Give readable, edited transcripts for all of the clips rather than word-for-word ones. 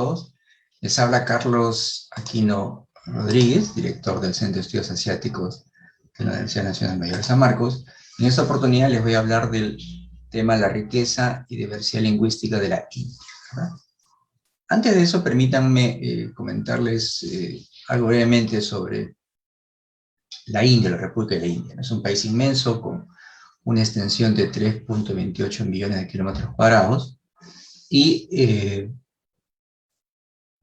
todos. Les habla Carlos Aquino Rodríguez, director del Centro de Estudios Asiáticos de la Universidad Nacional Mayor de San Marcos. En esta oportunidad les voy a hablar del tema la riqueza y diversidad lingüística de la India, ¿verdad? Antes de eso, permítanme comentarles algo brevemente sobre la India, la República de la India. Es un país inmenso con una extensión de 3.28 millones de kilómetros cuadrados y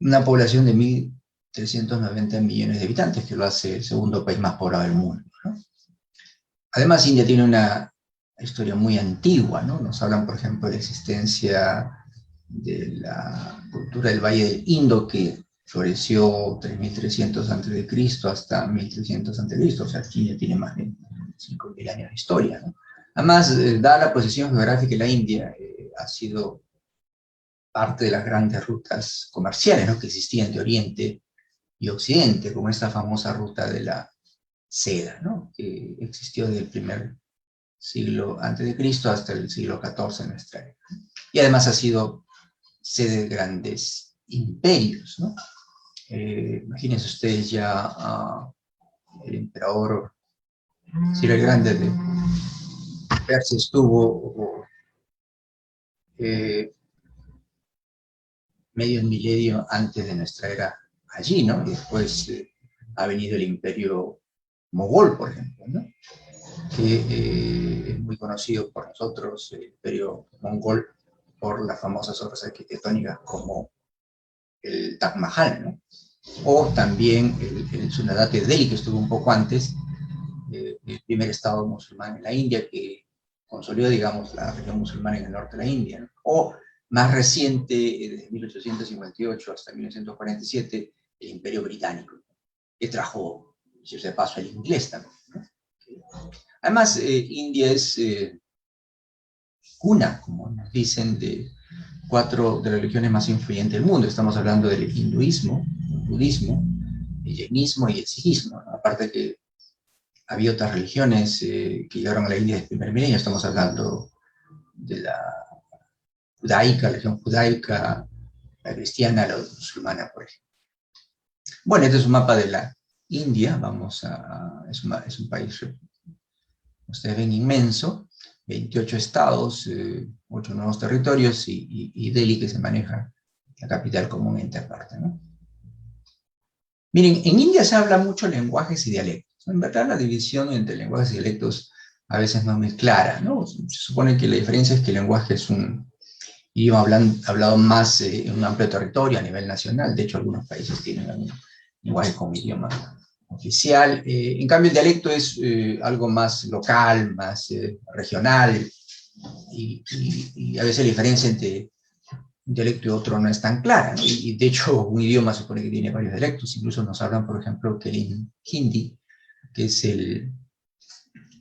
una población de 1.390 millones de habitantes, que lo hace el segundo país más poblado del mundo, ¿no? Además, India tiene una historia muy antigua, ¿no? Nos hablan, por ejemplo, de la existencia de la cultura del Valle del Indo, que floreció 3.300 a.C. hasta 1.300 a.C., o sea, India tiene más de 5.000 años de historia, ¿no? Además, dada la posición geográfica de la India, ha sido parte de las grandes rutas comerciales, ¿no?, que existían de Oriente y Occidente, como esta famosa ruta de la seda, ¿no?, que existió desde el primer siglo antes de Cristo hasta el siglo XIV en nuestra era. Y además ha sido sede de grandes imperios, ¿no? Imagínense ustedes ya el emperador Ciro el Grande de Persia estuvo medio milenio antes de nuestra era allí, ¿no? Y después ha venido el imperio mogol, por ejemplo, ¿no?, que es muy conocido por nosotros, el imperio mongol, por las famosas obras arquitectónicas como el Taj Mahal, ¿no? O también el Sultanat de Delhi, que estuvo un poco antes, el primer estado musulmán en la India, que consolidó, digamos, la región musulmana en el norte de la India, ¿no? O más reciente, desde 1858 hasta 1947, el Imperio Británico, que trajo, si se paso, el inglés también, ¿no? Además, India es cuna, como nos dicen, de 4 de las religiones más influyentes del mundo. Estamos hablando del hinduismo, el budismo, el jainismo y el sikhismo, ¿no? Aparte que había otras religiones que llegaron a la India desde el primer milenio. Estamos hablando de la judaica, la religión judaica, la cristiana, la musulmana, por ejemplo. Bueno, este es un mapa de la India. Es un país, ustedes ven, inmenso, 28 estados, 8 nuevos territorios y Delhi, que se maneja la capital como un ente aparte, ¿no? Miren, en India se habla mucho lenguajes y dialectos. En verdad, la división entre lenguajes y dialectos a veces no es muy clara, ¿no? Se supone que la diferencia es que el lenguaje es un idioma hablado más en un amplio territorio a nivel nacional. De hecho, algunos países tienen algún lenguaje como idioma oficial. En cambio, el dialecto es algo más local, más regional, y a veces la diferencia entre un dialecto y otro no es tan clara, ¿no? Y de hecho, un idioma se supone que tiene varios dialectos. Incluso nos hablan, por ejemplo, que el hindi, que es el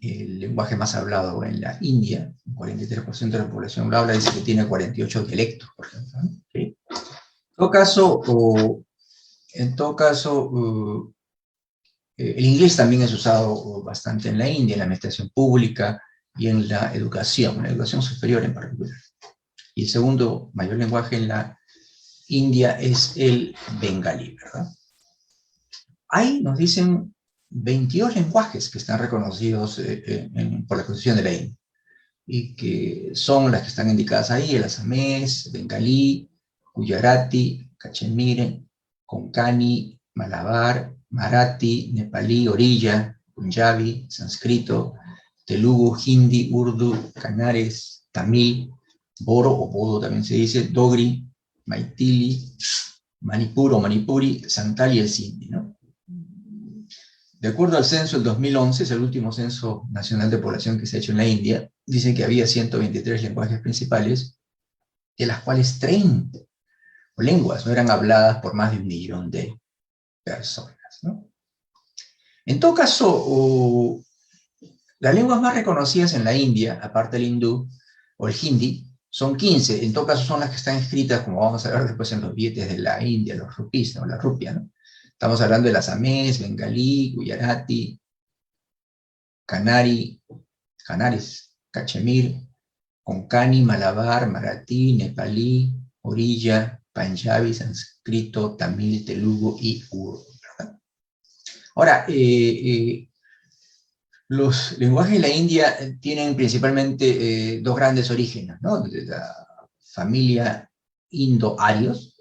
lenguaje más hablado en la India, un 43% de la población lo habla, dice que tiene 48 dialectos, por ejemplo, ¿no? ¿Sí? En todo caso, el inglés también es usado bastante en la India, en la administración pública y en la educación superior en particular. Y el segundo mayor lenguaje en la India es el bengalí, ¿verdad? Ahí nos dicen 22 lenguajes que están reconocidos por la Constitución de la India, y que son las que están indicadas ahí: el asamés, bengalí, gujarati, cachemire, konkani, malabar, marathi, nepalí, orilla, punjabi, sánscrito, telugu, hindi, urdu, canares, tamil, boro o bodo también se dice, dogri, maithili, manipur o manipuri, santal y el sindhi, ¿no? De acuerdo al censo del 2011, es el último censo nacional de población que se ha hecho en la India, dicen que había 123 lenguajes principales, de las cuales 30 lenguas no eran habladas por más de 1 millón de personas, ¿no? En todo caso, las lenguas más reconocidas en la India, aparte del hindú o el hindi, son 15. En todo caso son las que están escritas, como vamos a ver después, en los billetes de la India, los rupis, ¿no?, la rupia, ¿no? Estamos hablando del asamés, bengalí, gujarati, canaris, cachemir, konkani, malabar, marathi, nepalí, orilla, Panjabi, sánscrito, tamil, telugu y urdu, ¿verdad? Ahora, los lenguajes de la India tienen principalmente dos grandes orígenes, ¿no? De la familia indo-arios,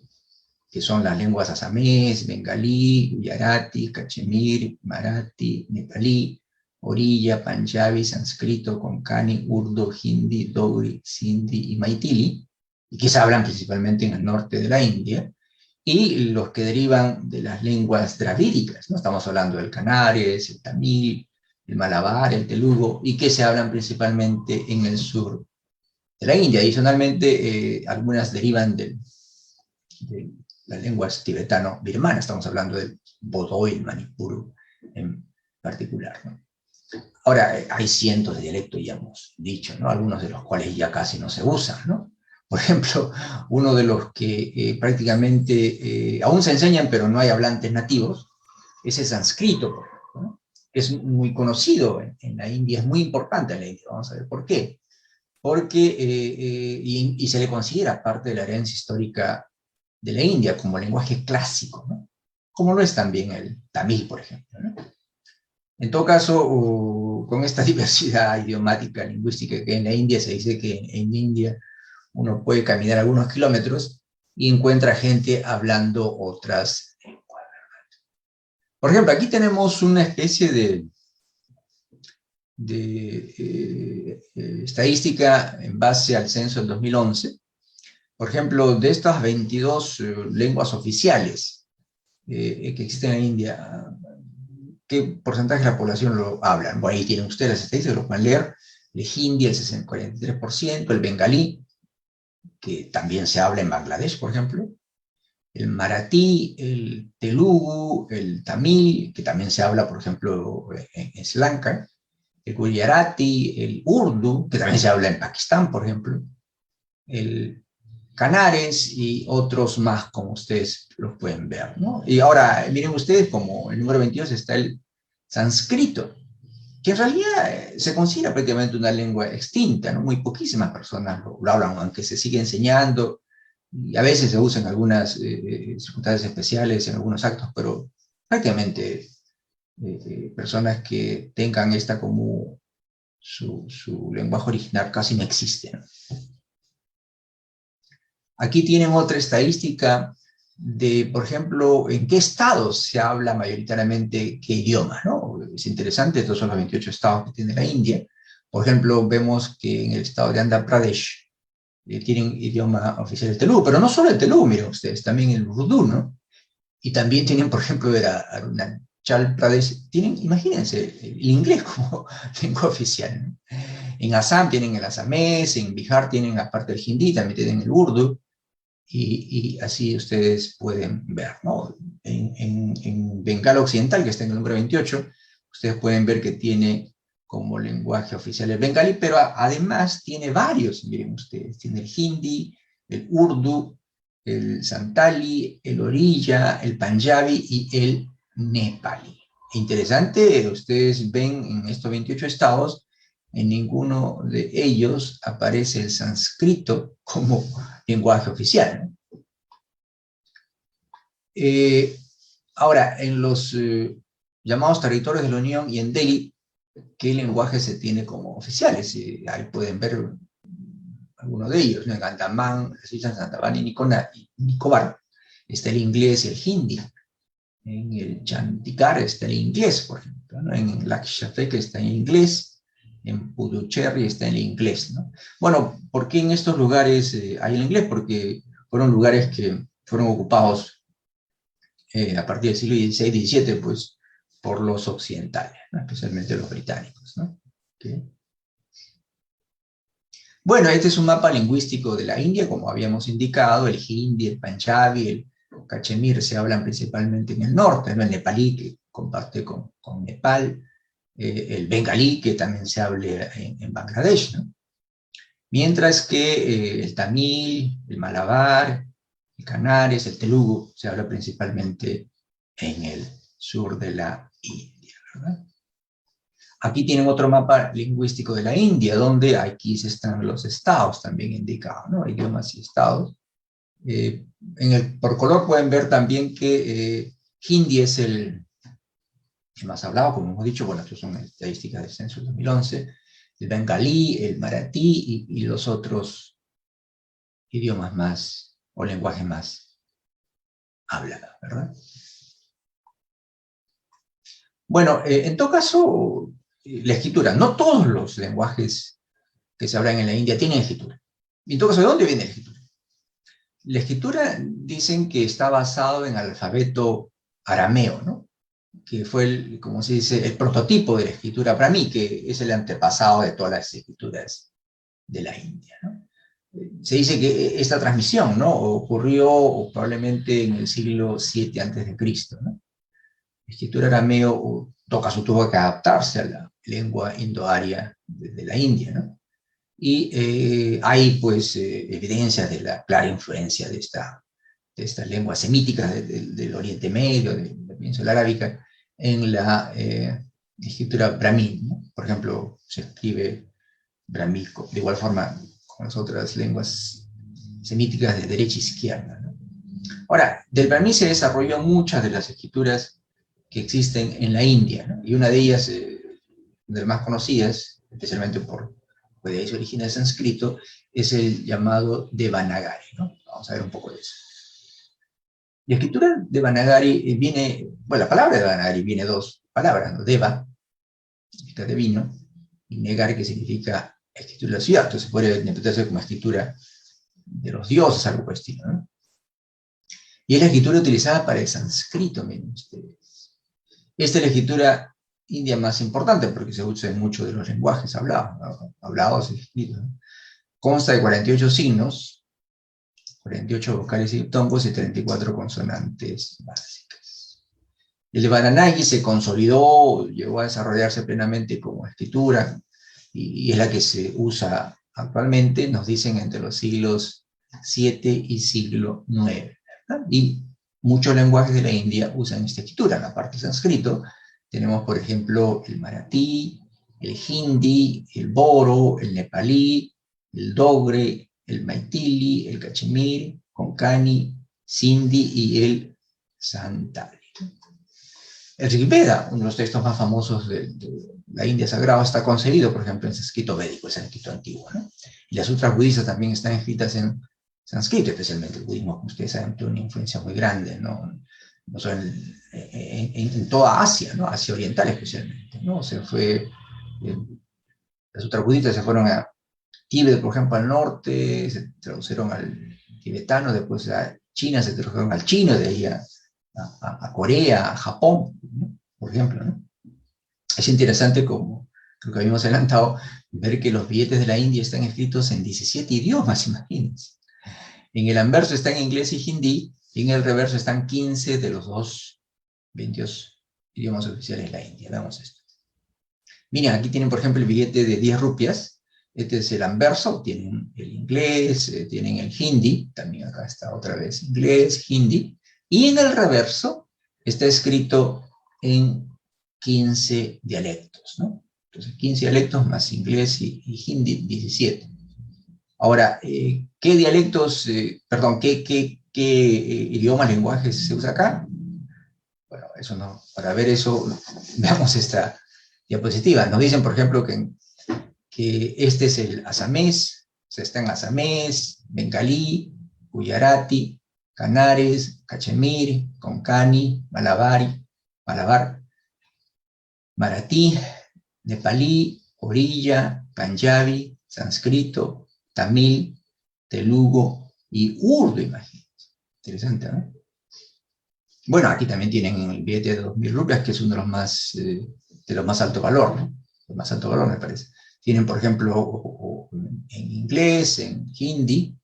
que son las lenguas asamés, bengalí, gujarati, cachemir, marathi, nepalí, orilla, panjabi, sánscrito, konkani, urdu, hindi, dogri, sindhi y maithili, y que se hablan principalmente en el norte de la India, y los que derivan de las lenguas dravídicas, ¿no? Estamos hablando del canaries, el tamil, el malabar, el telugu, y que se hablan principalmente en el sur de la India. Adicionalmente, algunas derivan de las lenguas tibetano-birmanas, estamos hablando del bodó y el manipuro en particular, ¿no? Ahora, hay cientos de dialectos, ya hemos dicho, ¿no? Algunos de los cuales ya casi no se usan, ¿no? Por ejemplo, uno de los que prácticamente aún se enseñan, pero no hay hablantes nativos, es el sánscrito, por ejemplo, ¿no? Es muy conocido en la India, es muy importante en la India, vamos a ver por qué. Porque, y se le considera parte de la herencia histórica de la India como lenguaje clásico, ¿no? Como lo es también el tamil, por ejemplo, ¿no? En todo caso, con esta diversidad idiomática, lingüística que hay en la India, se dice que en India uno puede caminar algunos kilómetros y encuentra gente hablando otras lenguas. Por ejemplo, aquí tenemos una especie de estadística en base al censo del 2011. Por ejemplo, de estas 22 lenguas oficiales que existen en India, ¿qué porcentaje de la población lo hablan? Bueno, ahí tienen ustedes las estadísticas, lo pueden leer. El hindi, el 43%, el bengalí, que también se habla en Bangladesh, por ejemplo, el maratí, el telugu, el tamil, que también se habla, por ejemplo, en Sri Lanka, el gujarati, el urdu, que también se habla en Pakistán, por ejemplo, el canares y otros más, como ustedes los pueden ver, ¿no? Y ahora, miren ustedes, como el número 22 está el sánscrito, que en realidad se considera prácticamente una lengua extinta, ¿no? Muy poquísimas personas lo hablan, aunque se sigue enseñando, y a veces se usa en algunas circunstancias especiales, en algunos actos, pero prácticamente personas que tengan esta como su lenguaje original casi no existe, ¿no? Aquí tienen otra estadística de, por ejemplo, en qué estados se habla mayoritariamente qué idioma, ¿no? Es interesante, estos son los 28 estados que tiene la India. Por ejemplo, vemos que en el estado de Andhra Pradesh tienen idioma oficial el telugu, pero no solo el telugu, miren ustedes, también el urdu, ¿no? Y también tienen, por ejemplo, Arunachal Pradesh, tienen, imagínense, el inglés como lengua oficial, ¿no? En Assam tienen el asamés, en Bihar tienen, aparte del hindi, también tienen el urdu, y así ustedes pueden ver, ¿no? En Bengala Occidental, que está en el número 28, ustedes pueden ver que tiene como lenguaje oficial el bengalí, pero además tiene varios, miren ustedes, tiene el hindi, el urdu, el santali, el orilla, el panjabi y el nepalí. Interesante, ustedes ven en estos 28 estados, en ninguno de ellos aparece el sánscrito como lenguaje oficial, ¿no? Ahora, en los llamados territorios de la Unión y en Delhi, ¿qué lenguaje se tiene como oficiales? Ahí pueden ver algunos de ellos, ¿no? En Andamán, las islas Andaman y Nicobar, está el inglés y el hindi. En el Chandigarh está el inglés, por ejemplo, ¿no? En Lakshadweep está en inglés, en Puducherry está el inglés, ¿no? Bueno, ¿por qué en estos lugares hay el inglés? Porque fueron lugares que fueron ocupados a partir del siglo XVI y XVII, pues, por los occidentales, ¿no? Especialmente los británicos, ¿no? ¿Okay? Bueno, este es un mapa lingüístico de la India, como habíamos indicado, el hindi, el panjabi, el cachemir se hablan principalmente en el norte, ¿no? El nepalí, que comparte con Nepal, el bengalí, que también se habla en Bangladesh, ¿no? Mientras que el tamil, el malabar, el canares, el telugu, se habla principalmente en el sur de la India, ¿verdad? Aquí tienen otro mapa lingüístico de la India, donde aquí están los estados también indicados, ¿no? Idiomas y estados. Por color pueden ver también que hindi es el más hablado, como hemos dicho. Bueno, estas son estadísticas del censo del 2011, el bengalí, el maratí y los otros idiomas más, o lenguajes más hablados, ¿verdad? Bueno, en todo caso, la escritura, no todos los lenguajes que se hablan en la India tienen escritura. Y en todo caso, ¿de dónde viene la escritura? La escritura dicen que está basado en el alfabeto arameo, ¿no? Que fue, como se dice, el prototipo de la escritura para mí, que es el antepasado de todas las escrituras de la India, ¿no? Se dice que esta transmisión, ¿no?, ocurrió probablemente en el siglo VII antes de Cristo, ¿no? La escritura arameo, en todo caso, tuvo que adaptarse a la lengua indoaria de la India, ¿no? Y hay, pues, evidencias de la clara influencia de estas lenguas semíticas del Oriente Medio, de la península arábica, en la escritura brahmi, ¿no? Por ejemplo, se escribe brahmico, de igual forma con las otras lenguas semíticas de derecha e izquierda, ¿no? Ahora, del brahmi se desarrolló muchas de las escrituras que existen en la India, ¿no? Y una de ellas, de las más conocidas, especialmente pues de ahí se origina el sánscrito, es el llamado Devanagari, ¿no? Vamos a ver un poco de eso. La escritura Devanagari viene, bueno, la palabra Devanagari viene de dos palabras, ¿no? Deva, que significa divino, y Negari, que significa escritura de la ciudad. Entonces puede interpretarse como escritura de los dioses, algo por el estilo, ¿no? Y es la escritura utilizada para el sánscrito, miren ustedes. Esta es la escritura india más importante porque se usa en muchos de los lenguajes hablados, ¿no? Hablados y escritos, ¿no? Consta de 48 signos, 48 vocales y diptongos y 34 consonantes básicas. El Devanagari se consolidó, llegó a desarrollarse plenamente como escritura y es la que se usa actualmente, nos dicen, entre los siglos VII y siglo IX. ¿Verdad? Y muchos lenguajes de la India usan esta escritura. En la parte sánscrito tenemos, por ejemplo, el maratí, el hindi, el boro, el nepalí, el dogre, el maithili, el cachemir, konkani, sindhi y el santali. El Riqueza, uno de los textos más famosos de la India sagrada, está concebido, por ejemplo, en sánscrito védico, el sánscrito antiguo, ¿no? Y las sutras budistas también están escritas en sánscrito, especialmente el budismo, como ustedes saben, tiene una influencia muy grande, ¿no? No solo en toda Asia, ¿no? Asia Oriental especialmente, ¿no? Las sutras budistas se fueron a Tíbet, por ejemplo, al norte, se tradujeron al tibetano, después a China se tradujeron al chino, de ahí a Corea, a Japón, ¿no? Por ejemplo, ¿no? Es interesante, como creo que habíamos adelantado, ver que los billetes de la India están escritos en 17 idiomas, imagínense. En el anverso está en inglés y hindi, y en el reverso están 15 de los 22 idiomas oficiales de la India. Veamos esto. Miren, aquí tienen, por ejemplo, el billete de 10 rupias. Este es el anverso, tienen el inglés, tienen el hindi, también acá está otra vez inglés, hindi, y en el reverso está escrito en 15 dialectos, ¿no? Entonces, 15 dialectos más inglés y hindi, 17. Ahora, ¿qué dialectos, qué idiomas, lenguajes se usa acá? Bueno, eso no, para ver eso, veamos esta diapositiva. Nos dicen, por ejemplo, que este es el asamés, o sea, está en asamés, bengalí, gujarati, canares, cachemir, konkani, malabar, maratí, nepalí, orilla, panjabi, sánscrito, tamil, telugu y urdu, imagínense. Interesante, ¿no? Bueno, aquí también tienen el billete de 2.000 rupias, que es uno de los más alto valor, ¿no? De más alto valor, me parece. Tienen, por ejemplo, en inglés, en hindi,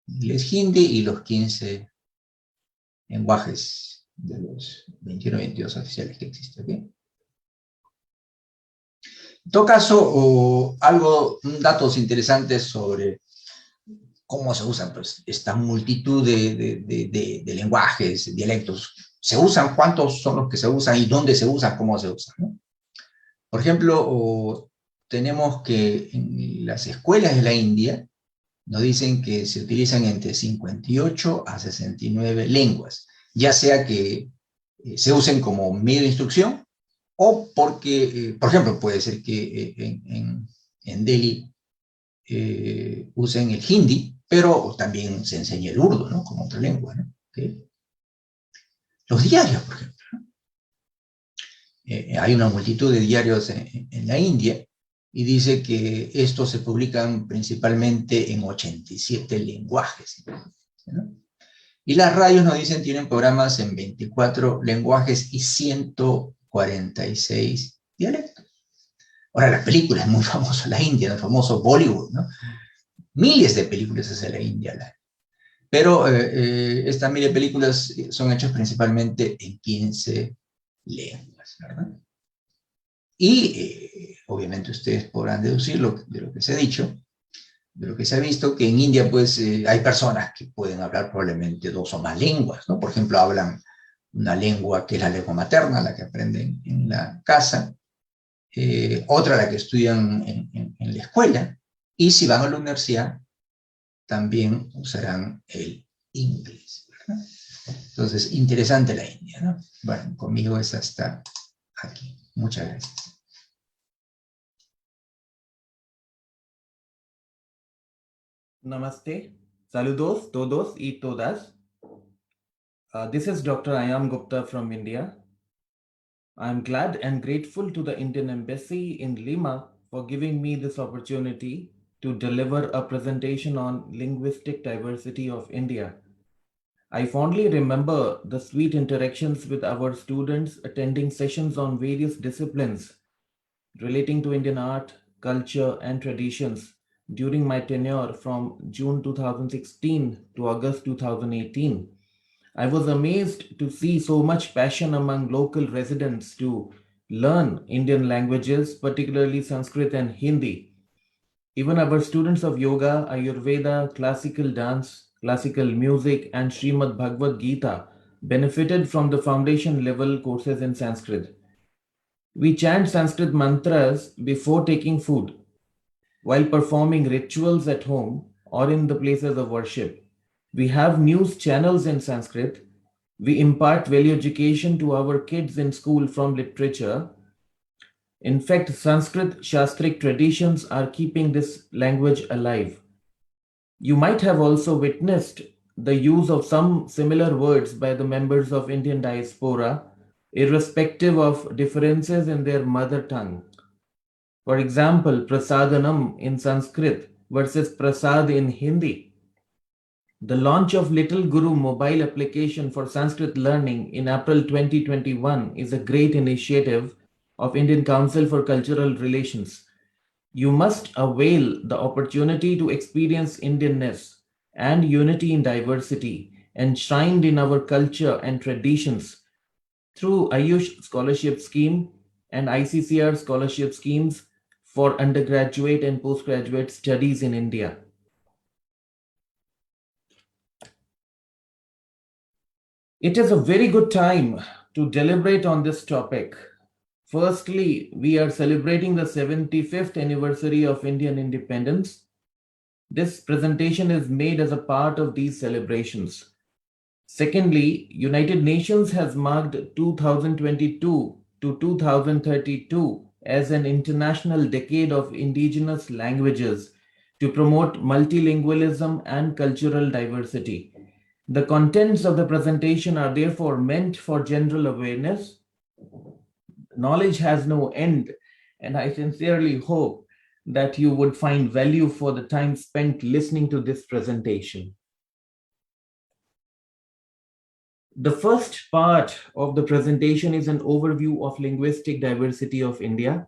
y los 15 lenguajes de los 21 o 22 oficiales que existen, ¿ok? En todo caso, datos interesantes sobre cómo se usan, pues, esta multitud de lenguajes, dialectos. ¿Se usan? ¿Cuántos son los que se usan? ¿Y dónde se usan? ¿Cómo se usan? ¿No? Por ejemplo, tenemos que en las escuelas de la India nos dicen que se utilizan entre 58 a 69 lenguas, ya sea que se usen como medio de instrucción o porque, por ejemplo, puede ser que en Delhi usen el hindi, pero también se enseña el urdu, ¿no? Como otra lengua, ¿no? ¿Okay? Los diarios, por ejemplo. Hay una multitud de diarios en la India y dice que estos se publican principalmente en 87 lenguajes, ¿no? Y las radios nos dicen tienen programas en 24 lenguajes y 146 dialectos. Ahora, la película es muy famosa, la India, el famoso Bollywood, ¿no? Miles de películas hace la India, pero estas miles de películas son hechas principalmente en 15 lenguas, ¿verdad? Y obviamente ustedes podrán deducir de lo que se ha dicho, de lo que se ha visto, que en India pues hay personas que pueden hablar probablemente dos o más lenguas, ¿no? Por ejemplo, hablan una lengua que es la lengua materna, la que aprenden en la casa, otra la que estudian en la escuela, y si van a la universidad también usarán el inglés, ¿verdad? Entonces, interesante la India, ¿no? Bueno, conmigo es hasta aquí. Muchas gracias. Namaste. Saludos todos y todas. This is Dr. Ayam Gupta from India. I am glad and grateful to the Indian Embassy in Lima for giving me this opportunity to deliver a presentation on linguistic diversity of India. I fondly remember the sweet interactions with our students attending sessions on various disciplines relating to Indian art, culture, and traditions during my tenure from June 2016 to August 2018. I was amazed to see so much passion among local residents to learn Indian languages, particularly Sanskrit and Hindi. Even our students of yoga, Ayurveda, classical dance, classical music, and Srimad Bhagavad Gita benefited from the foundation level courses in Sanskrit. We chant Sanskrit mantras before taking food, while performing rituals at home or in the places of worship. We have news channels in Sanskrit. We impart value education to our kids in school from literature. In fact, Sanskrit Shastric traditions are keeping this language alive. You might have also witnessed the use of some similar words by the members of Indian diaspora, irrespective of differences in their mother tongue. For example, prasadanam in Sanskrit versus prasad in Hindi. The launch of Little Guru mobile application for Sanskrit learning in April 2021 is a great initiative of Indian Council for Cultural Relations. You must avail the opportunity to experience Indianness and unity in diversity enshrined in our culture and traditions through Ayush Scholarship Scheme and ICCR scholarship schemes for undergraduate and postgraduate studies in India. It is a very good time to deliberate on this topic. Firstly, we are celebrating the 75th anniversary of Indian independence. This presentation is made as a part of these celebrations. Secondly, United Nations has marked 2022 to 2032 as an international decade of indigenous languages to promote multilingualism and cultural diversity. The contents of the presentation are therefore meant for general awareness. Knowledge has no end, and I sincerely hope that you would find value for the time spent listening to this presentation. The first part of the presentation is an overview of linguistic diversity of India.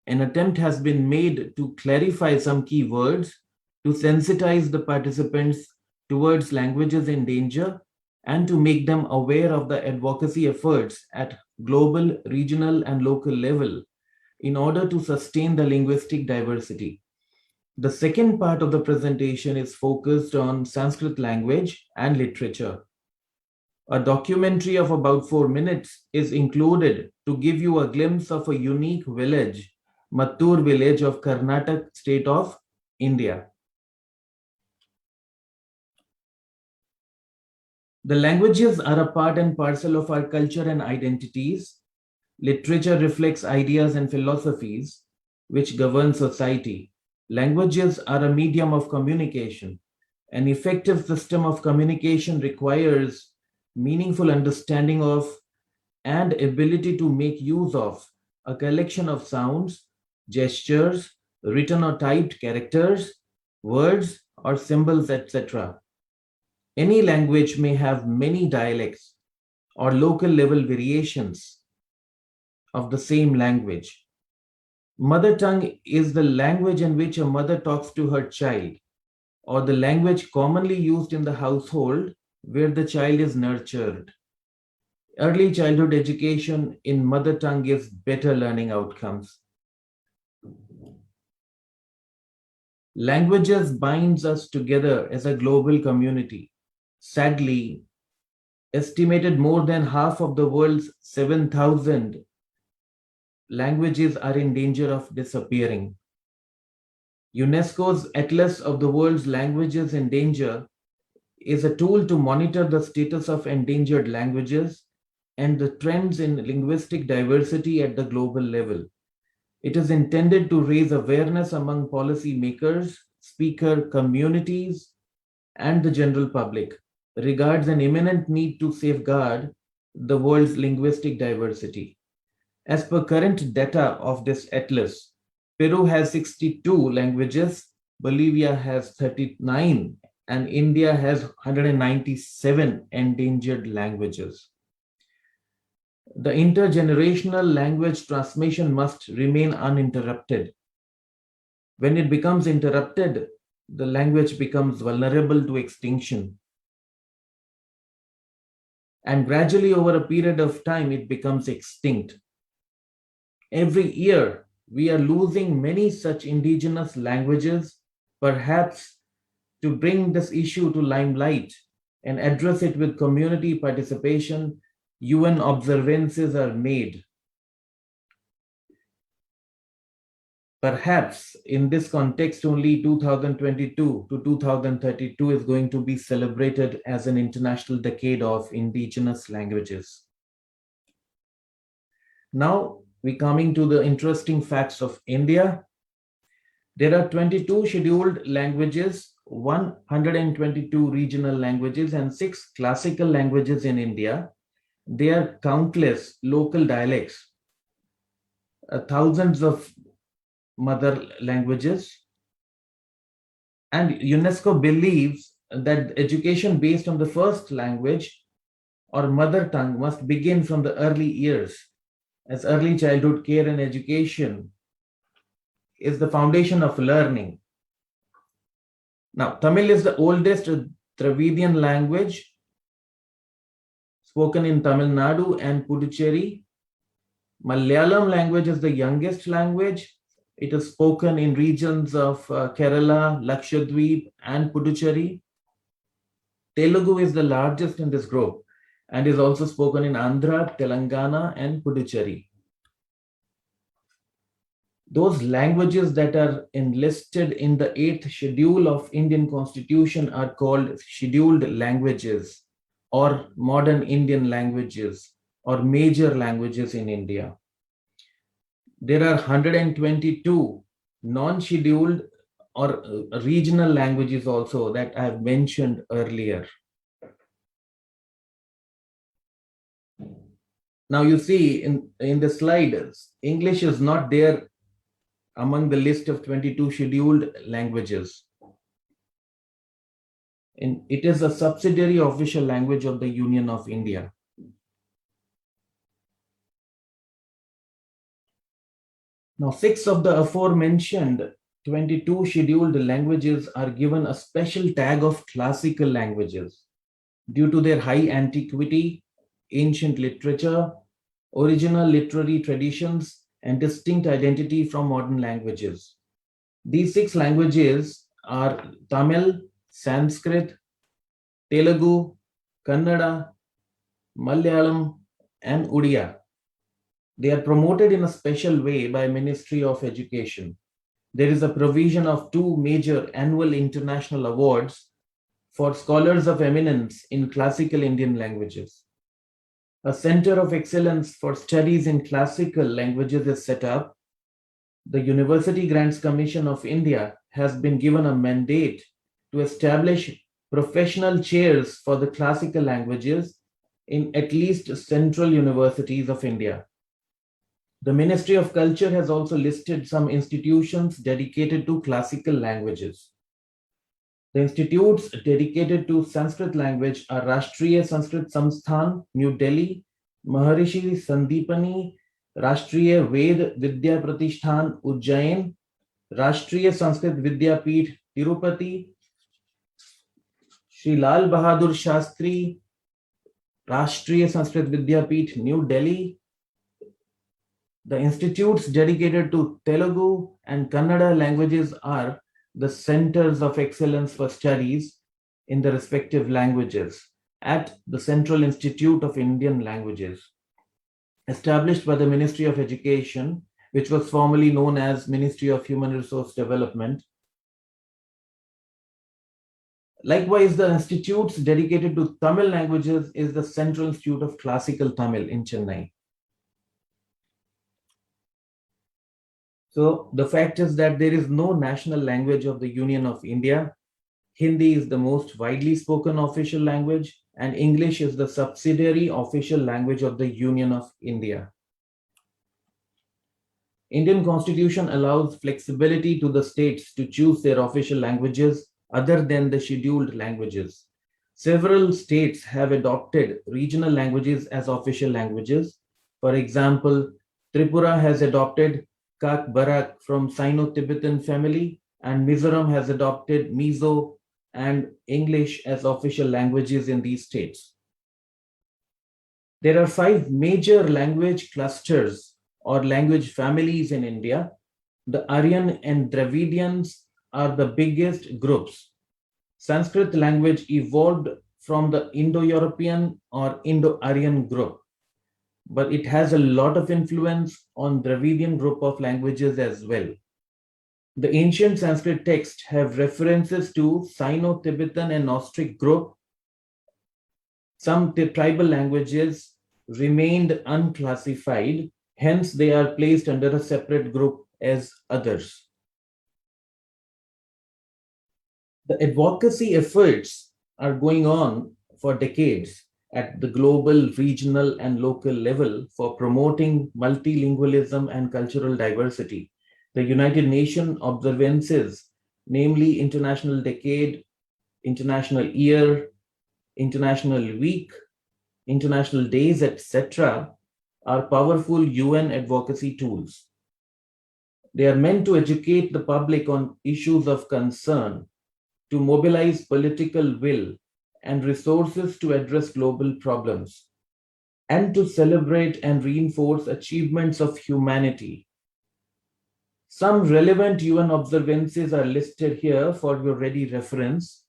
An attempt has been made to clarify some key words, to sensitize the participants towards languages in danger, and to make them aware of the advocacy efforts at global, regional, and local level in order to sustain the linguistic diversity. The second part of the presentation is focused on Sanskrit language and literature. A documentary of about 4 minutes is included to give you a glimpse of a unique village, Mattur village of Karnataka state of India. The languages are a part and parcel of our culture and identities. Literature reflects ideas and philosophies which govern society. Languages are a medium of communication. An effective system of communication requires meaningful understanding of and ability to make use of a collection of sounds, gestures, written or typed characters, words, or symbols, etc. Any language may have many dialects or local level variations of the same language. Mother tongue is the language in which a mother talks to her child, or the language commonly used in the household where the child is nurtured. Early childhood education in mother tongue gives better learning outcomes. Languages binds us together as a global community. Sadly, estimated more than half of the world's 7,000 languages are in danger of disappearing. UNESCO's Atlas of the World's Languages in Danger is a tool to monitor the status of endangered languages and the trends in linguistic diversity at the global level. It is intended to raise awareness among policymakers, speaker communities, and the general public regards an imminent need to safeguard the world's linguistic diversity. As per current data of this atlas, Peru has 62 languages, Bolivia has 39, and India has 197 endangered languages. The intergenerational language transmission must remain uninterrupted. When it becomes interrupted, the language becomes vulnerable to extinction. And gradually, over a period of time, it becomes extinct. Every year, we are losing many such indigenous languages, perhaps to bring this issue to limelight and address it with community participation, UN observances are made. Perhaps in this context, only 2022 to 2032 is going to be celebrated as an international decade of indigenous languages. Now, we're coming to the interesting facts of India. There are 22 scheduled languages, 122 regional languages, and 6 classical languages in India. There are countless local dialects, thousands of mother languages, and UNESCO believes that education based on the first language or mother tongue must begin from the early years, as early childhood care and education is the foundation of learning. Now, Tamil is the oldest Dravidian language spoken in Tamil Nadu and Puducherry. Malayalam language is the youngest language. It is spoken in regions of Kerala, Lakshadweep, and Puducherry. Telugu is the largest in this group and is also spoken in Andhra, Telangana, and Puducherry. Those languages that are enlisted in the 8th schedule of Indian Constitution are called scheduled languages or modern Indian languages or major languages in India. There are 122 non-scheduled or regional languages also that I have mentioned earlier. Now you see in the slide, English is not there among the list of 22 scheduled languages. And it is a subsidiary official language of the Union of India. Now, 6 of the aforementioned 22 scheduled languages are given a special tag of classical languages due to their high antiquity, ancient literature, original literary traditions, and distinct identity from modern languages. These 6 languages are Tamil, Sanskrit, Telugu, Kannada, Malayalam, and Odia. They are promoted in a special way by Ministry of Education. There is a provision of 2 major annual international awards for scholars of eminence in classical Indian languages. A Center of Excellence for Studies in Classical Languages is set up. The University Grants Commission of India has been given a mandate to establish professional chairs for the classical languages in at least central universities of India. The Ministry of Culture has also listed some institutions dedicated to classical languages. The institutes dedicated to Sanskrit language are Rashtriya Sanskrit Samsthan, New Delhi, Maharishi Sandipani, Rashtriya Ved Vidya Pratishthan, Ujjain, Rashtriya Sanskrit Vidyapeeth, Tirupati, Shri Lal Bahadur Shastri, Rashtriya Sanskrit Vidyapeeth, New Delhi. The institutes dedicated to Telugu and Kannada languages are the centers of excellence for studies in the respective languages at the Central Institute of Indian Languages, established by the Ministry of Education, which was formerly known as Ministry of Human Resource Development. Likewise, the institutes dedicated to Tamil languages is the Central Institute of Classical Tamil in Chennai. So the fact is that there is no national language of the Union of India. Hindi is the most widely spoken official language, and English is the subsidiary official language of the Union of India. Indian Constitution allows flexibility to the states to choose their official languages other than the scheduled languages. Several states have adopted regional languages as official languages. For example, Tripura has adopted Kak Barak from Sino-Tibetan family, and Mizoram has adopted Mizo and English as official languages in these states. There are 5 major language clusters or language families in India. The Aryan and Dravidians are the biggest groups. Sanskrit language evolved from the Indo-European or Indo-Aryan group, but it has a lot of influence on Dravidian group of languages as well. The ancient Sanskrit texts have references to Sino-Tibetan and Nostric group. Some tribal languages remained unclassified, hence they are placed under a separate group as others. The advocacy efforts are going on for decades at the global, regional, and local level for promoting multilingualism and cultural diversity. The United Nations observances, namely International Decade, International Year, International Week, International Days, etc., are powerful UN advocacy tools. They are meant to educate the public on issues of concern, to mobilize political will and resources to address global problems, and to celebrate and reinforce achievements of humanity. Some relevant UN observances are listed here for your ready reference.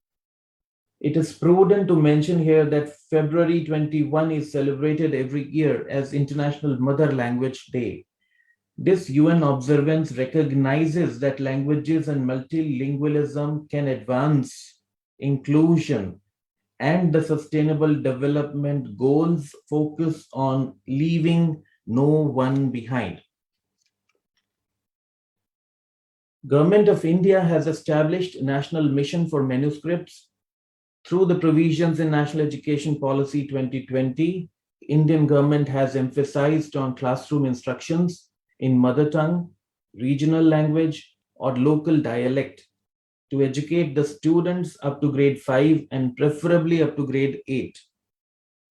It is prudent to mention here that February 21 is celebrated every year as International Mother Language Day. This UN observance recognizes that languages and multilingualism can advance inclusion, and the Sustainable Development Goals focus on leaving no one behind. Government of India has established National Mission for Manuscripts. Through the provisions in National Education Policy 2020, Indian government has emphasized on classroom instructions in mother tongue, regional language, or local dialect to educate the students up to grade 5 and preferably up to grade 8.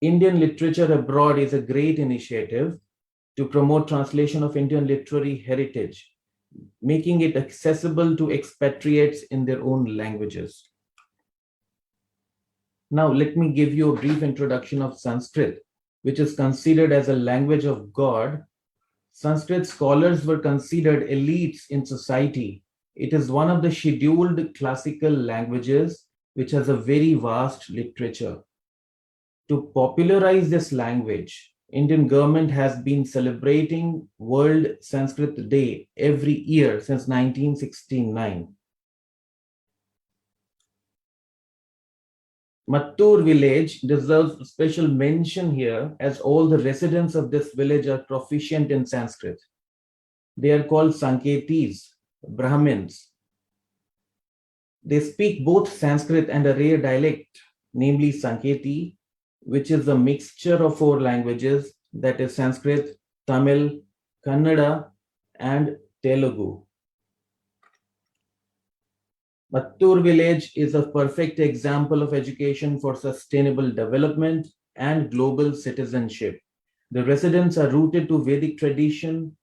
Indian literature abroad is a great initiative to promote translation of Indian literary heritage, making it accessible to expatriates in their own languages. Now, let me give you a brief introduction of Sanskrit, which is considered as a language of God. Sanskrit scholars were considered elites in society. It is one of the scheduled classical languages which has a very vast literature. To popularize this language, Indian government has been celebrating World Sanskrit Day every year since 1969. Mattur village deserves special mention here as all the residents of this village are proficient in Sanskrit. They are called Sanketis, Brahmins. They speak both Sanskrit and a rare dialect, namely Sanketi, which is a mixture of four languages, that is Sanskrit, Tamil, Kannada, and Telugu. Mattur village is a perfect example of education for sustainable development and global citizenship. The residents are rooted to Vedic tradition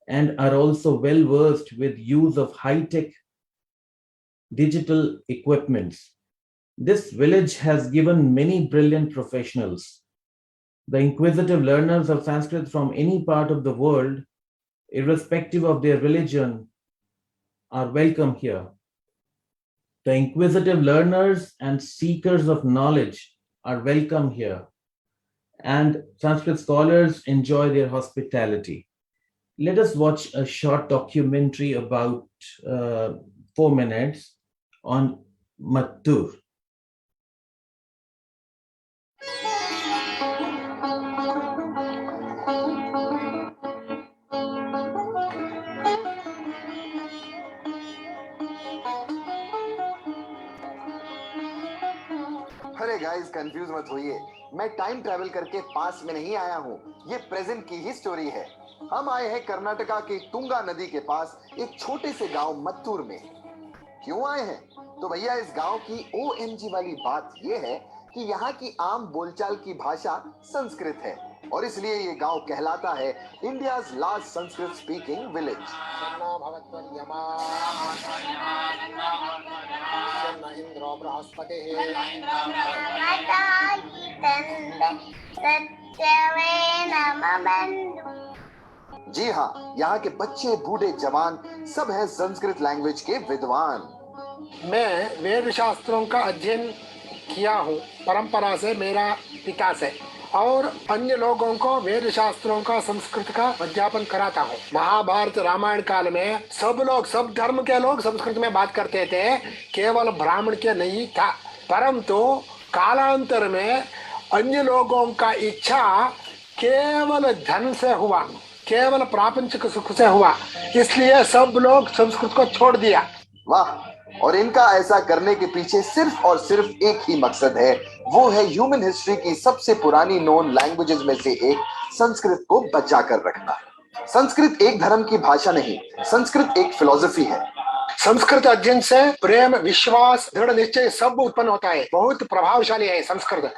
and are also well versed with use of high-tech digital equipments. This village has given many brilliant professionals. The inquisitive learners of Sanskrit from any part of the world, irrespective of their religion, are welcome here. The inquisitive learners and seekers of knowledge are welcome here, and Sanskrit scholars enjoy their hospitality. Let us watch a short documentary about 4 minutes on Mattur. अरे guys confuse मत होइए, मैं time travel करके पास में नहीं आया हूँ, ये प्रेजेंट की ही स्टोरी है। हम आए हैं कर्नाटका के तुंगा नदी के पास एक छोटे से गांव मत्तूर में। क्यों आए हैं? तो भैया इस गांव की OMG वाली बात ये है कि यहाँ की आम बोलचाल की भाषा संस्कृत है और इसलिए ये गांव कहलाता है India's large Sanskrit speaking village. जी हाँ, यहाँ के बच्चे बूढ़े जवान सब हैं संस्कृत लैंग्वेज के विद्वान। मैं वेद शास्त्रों का अध्ययन किया हूँ, परंपरा से मेरा पिता से, और अन्य लोगों को वेद शास्त्रों का संस्कृत का अध्यापन कराता हूँ। महाभारत रामायण काल में सब लोग, सब धर्म के लोग संस्कृत में बात करते थे, केवल ब्राह्मण के नहीं था। परंतु कालांतर में अन्य लोगों का इच्छा केवल धन से हुआ, केवल प्रापंचिक सुख से हुआ, इसलिए सब लोग संस्कृत को छोड़ दिया। वाह! और इनका ऐसा करने के पीछे सिर्फ और सिर्फ एक ही मकसद है, वो है ह्यूमन हिस्ट्री की सबसे पुरानी नोन लैंग्वेजेस में से एक संस्कृत को बचा कर रखना। संस्कृत एक धर्म की भाषा नहीं, संस्कृत एक फिलॉसफी है। संस्कृत अध्ययन से प्रेम, विश्वास, दृढ़ निश्चय सब उत्पन्न होता है। बहुत प्रभावशाली है संस्कृत।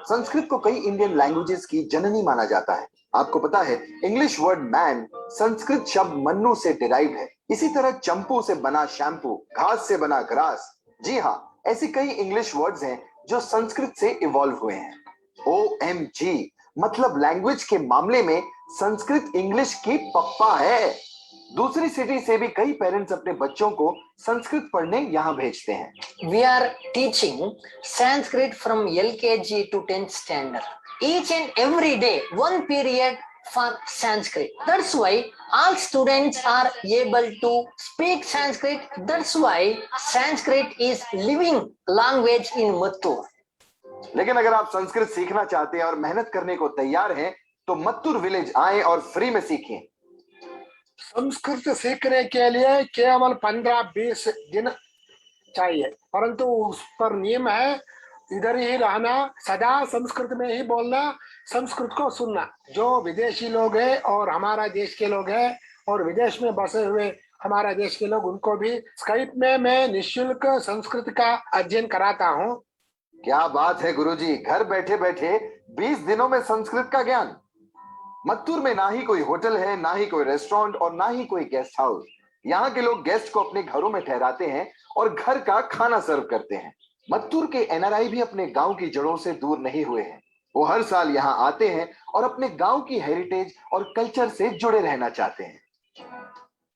संस्कृत को कई इंडियन लैंग्वेजेस की जननी माना जाता है। आपको पता है इंग्लिश वर्ड मैन संस्कृत शब्द मन्नु से डिराइव है। इसी तरह चंपू से बना शैम्पू, घास से बना ग्रास। जी हाँ, ऐसे कई इंग्लिश वर्ड्स हैं जो संस्कृत से इवॉल्व हुए हैं। OMG मतलब लैंग्वेज के मामले में संस्कृत इंग्लिश की पप्पा है। दूसरी सिटी से भी कई पेरेंट्स अपने बच्चों को संस्कृत पढ़ने यहाँ भेजते हैं। We are teaching Sanskrit from LKG to 10th standard. Each and every day, one period for Sanskrit. That's why all students are able to speak Sanskrit. That's why Sanskrit is living language in Mattur. लेकिन अगर आप संस्कृत सीखना चाहते हैं और मेहनत करने को तैयार हैं, तो मत्तूर विलेज आएं और फ्री में सीखें। संस्कृत सीखने के लिए केवल 15-20 दिन चाहिए, परंतु उस पर नियम है इधर ही रहना, सदा संस्कृत में ही बोलना, संस्कृत को सुनना। जो विदेशी लोग हैं और हमारा देश के लोग हैं और विदेश में बसे हुए हमारा देश के लोग, उनको भी स्काइप में मैं निःशुल्क संस्कृत का अध्ययन कराता हूँ। क्या बात है गुरुजी, घर बैठे बैठे 20 दिनों में संस्कृत का ज्ञान। मत्तूर में ना ही कोई होटल है, ना ही कोई रेस्टोरेंट और ना ही कोई गेस्ट हाउस। यहाँ के लोग गेस्ट को अपने घरों में ठहराते हैं और घर का खाना सर्व करते हैं। मत्तूर के NRI भी अपने गांव की जड़ों से दूर नहीं हुए हैं। वो हर साल यहाँ आते हैं और अपने गांव की हेरिटेज और कल्चर से जुड़े रहना चाहते हैं।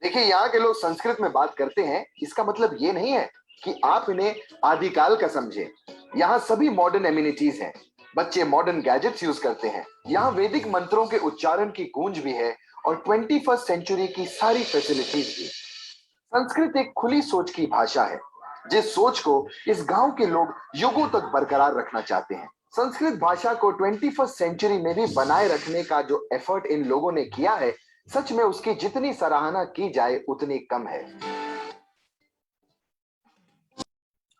देखिए, यहाँ के लोग संस्कृत में बात करते हैं, इसका मतलब ये नहीं है कि आप इन्हें आदिकाल का समझे। यहाँ सभी मॉडर्न एमिनिटीज हैं। बच्चे मॉडर्न गैजेट्स यूज करते हैं। यहाँ वैदिक मंत्रों के उच्चारण की गूंज भी है और 21st सेंचुरी की सारी फैसिलिटीज भी। संस्कृत एक खुली सोच की भाषा है। जिस सोच को इस गांव के लोग युगों तक बरकरार रखना चाहते हैं। संस्कृत भाषा को 21st सेंचुरी में भी बनाए रखने का जो एफर्ट इन लोगों ने किया है, सच में उसकी जितनी सराहना की जाए उतनी कम है।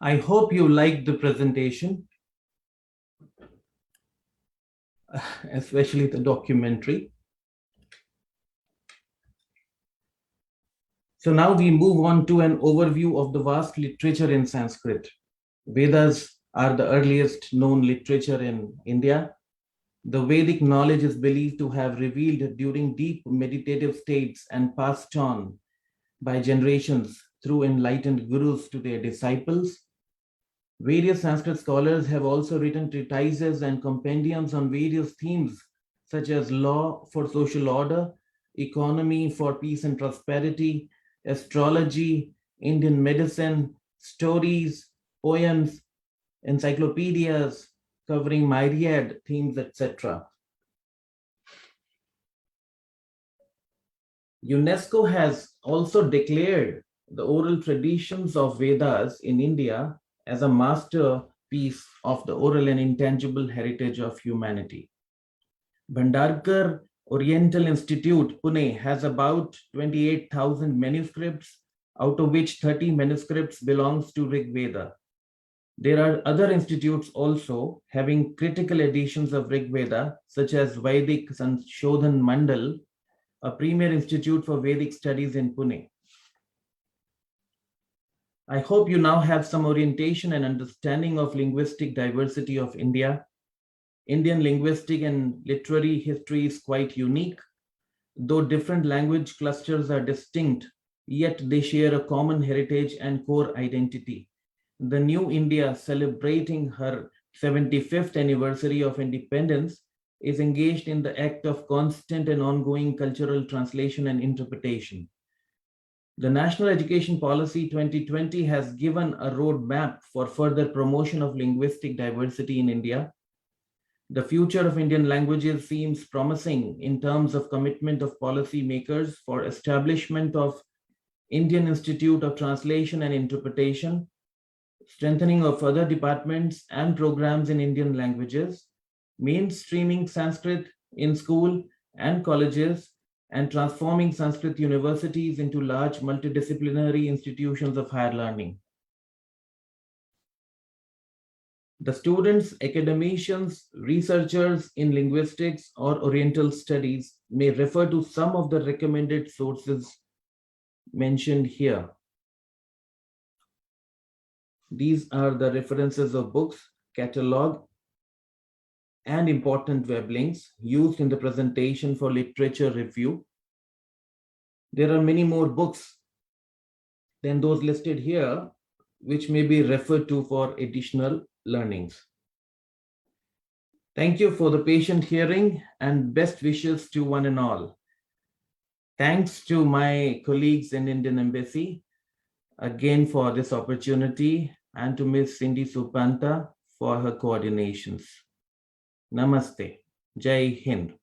I hope you liked the presentation, especially the documentary. So now we move on to an overview of the vast literature in Sanskrit. Vedas are the earliest known literature in India. The Vedic knowledge is believed to have revealed during deep meditative states and passed on by generations through enlightened gurus to their disciples. Various Sanskrit scholars have also written treatises and compendiums on various themes such as law for social order, economy for peace and prosperity, astrology, Indian medicine, stories, poems, encyclopedias covering myriad themes, etc. UNESCO has also declared the oral traditions of Vedas in India as a masterpiece of the oral and intangible heritage of humanity. Bhandarkar Oriental Institute, Pune, has about 28,000 manuscripts, out of which 30 manuscripts belongs to Rig Veda. There are other institutes also having critical editions of Rig Veda, such as Vedic Sanshodhan Mandal, a premier institute for Vedic studies in Pune. I hope you now have some orientation and understanding of linguistic diversity of India. Indian linguistic and literary history is quite unique. Though different language clusters are distinct, yet they share a common heritage and core identity. The new India, celebrating her 75th anniversary of independence, is engaged in the act of constant and ongoing cultural translation and interpretation. The National Education Policy 2020 has given a roadmap for further promotion of linguistic diversity in India. The future of Indian languages seems promising in terms of commitment of policy makers for establishment of Indian Institute of Translation and Interpretation, strengthening of other departments and programs in Indian languages, mainstreaming Sanskrit in school and colleges, and transforming Sanskrit universities into large multidisciplinary institutions of higher learning. The students, academicians, researchers in linguistics or Oriental studies may refer to some of the recommended sources mentioned here. These are the references of books, catalog, and important web links used in the presentation for literature review. There are many more books than those listed here, which may be referred to for additional learnings. Thank you for the patient hearing and best wishes to one and all. Thanks to my colleagues in Indian Embassy again for this opportunity, and to Ms. Cindy Supanta for her coordinations. Namaste. Jai Hind.